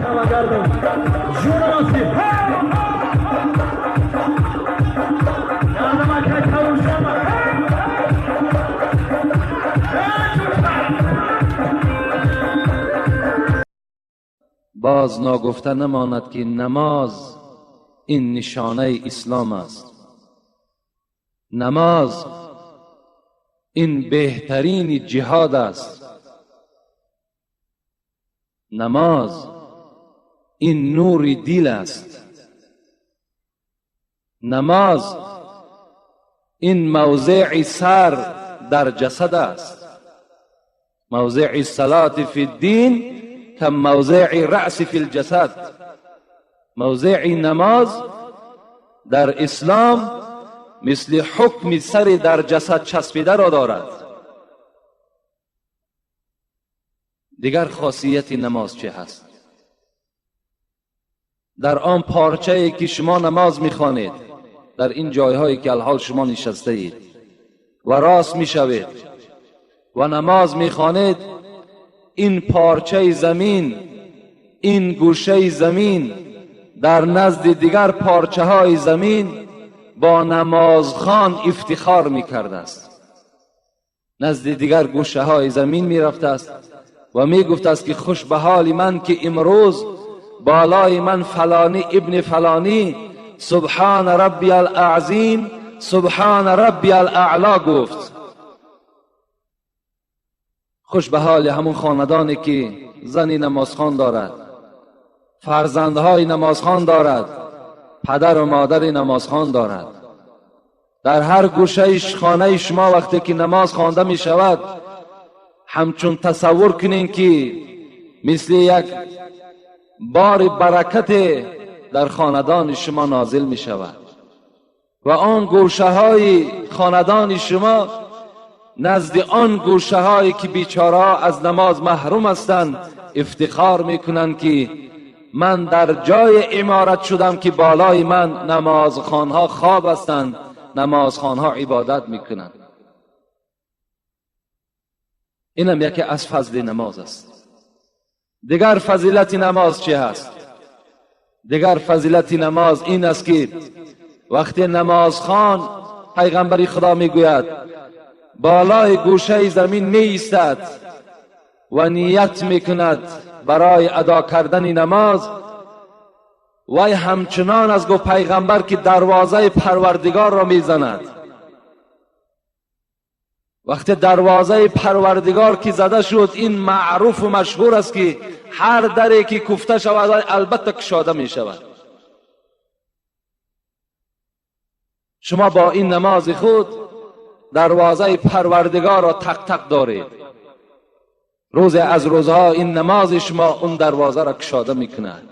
تمام گردم جون راستی یادم که تمام شما باز ناگفته نماند که نماز این نشانه اسلام است. نماز این بهترین جهاد است. نماز این نور دل است. نماز این موضع سر در جسد است. موضع الصلاة فی الدین که موضع رأس فی الجسد. موضع نماز در اسلام مثل حکم سر در جسد چسبیده را دارد. دیگر خاصیت نماز چه هست؟ در آن پارچه‌ای که شما نماز می‌خوانید، در این جایهایی که الحال شما نشسته اید و راست می‌شوید و نماز می‌خوانید، این پارچه زمین، این گوشه زمین در نزد دیگر پارچه های زمین با نمازخوان افتخار می‌کرده است. نزد دیگر گوشه های زمین می‌رفته است و می‌گفته است که خوش به حال من که امروز بالای من فلانی ابن فلانی سبحان ربی الاعظیم سبحان ربی الاعلا گفت. خوش به حال همون خاندانی که زنی نمازخوان دارد، فرزندهای نمازخوان دارد، پدر و مادر نمازخوان دارد. در هر گوشه خانه شما وقتی که نماز خوانده می شود، همچون تصور کنین که مثل یک بار برکت در خاندان شما نازل می شود و آن گوشه های خاندان شما نزد آن گوشه هایی که بیچاره از نماز محروم هستند افتخار می کنند که من در جای امارت شدم که بالای من نمازخوانها خواب هستند، نمازخوانها عبادت می کنند. اینم یکی از فضل نماز است. دیگر فضیلت نماز چه هست؟ دیگر فضیلت نماز این است که وقتی نمازخوان، پیغمبر خدا میگوید، بالای گوشه زمین می ایستد و نیت میکند برای ادا کردن نماز، وی همچنان از گو پیغمبر که دروازه پروردگار را میزند. وقتی دروازه پروردگار که زده شد، این معروف و مشهور است که هر دری که کوفته شود البته گشاده می شود. شما با این نماز خود دروازه پروردگار را تق تق دارید. روز از روزها این نماز شما اون دروازه را گشاده میکند.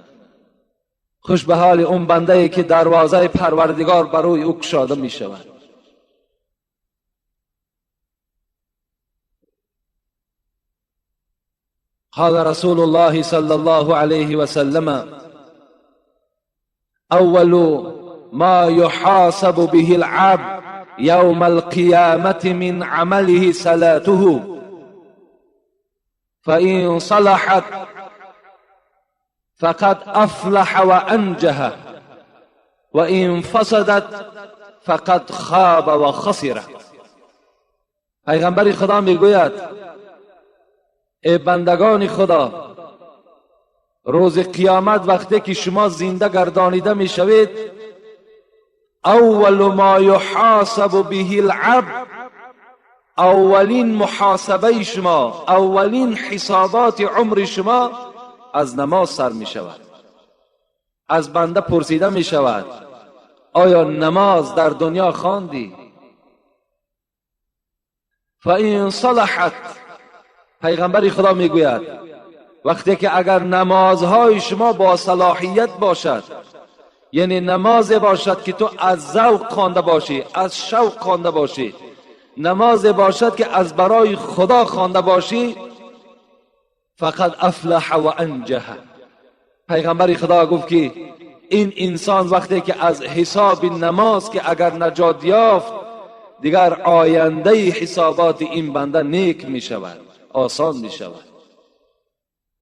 خوش به حال اون بنده که دروازه پروردگار برای او گشاده می شود. قال رسول الله صلی الله علیه و سلم: اول ما يحاسب به العبد يوم القيامة من عمله صلاته فإن صلحت فقد أفلح وأنجح وإن فسدت فقد خاب وخسر. پیغمبر خدا میگوید: ای بندگان خدا، روز قیامت وقتی که شما زنده گردانیده میشوید، اول ما یحاسب به العبد، اولین محاسبه شما، اولین حسابات عمر شما از نماز سر می شود. از بنده پرسیده می شود: آیا نماز در دنیا خواندی؟ فإن صلحت، پیغمبر خدا می گوید وقتی که اگر نمازهای شما با صلاحیت باشد، یعنی نماز باشد که تو از ذوق خوانده باشی، از شوق خوانده باشی، نماز باشد که از برای خدا خوانده باشی، فقط افلح و انجح. پیغمبر خدا گفت که این انسان وقتی که از حساب نماز که اگر نجات یافت، دیگر آینده حسابات این بنده نیک می شود، آسان می شود.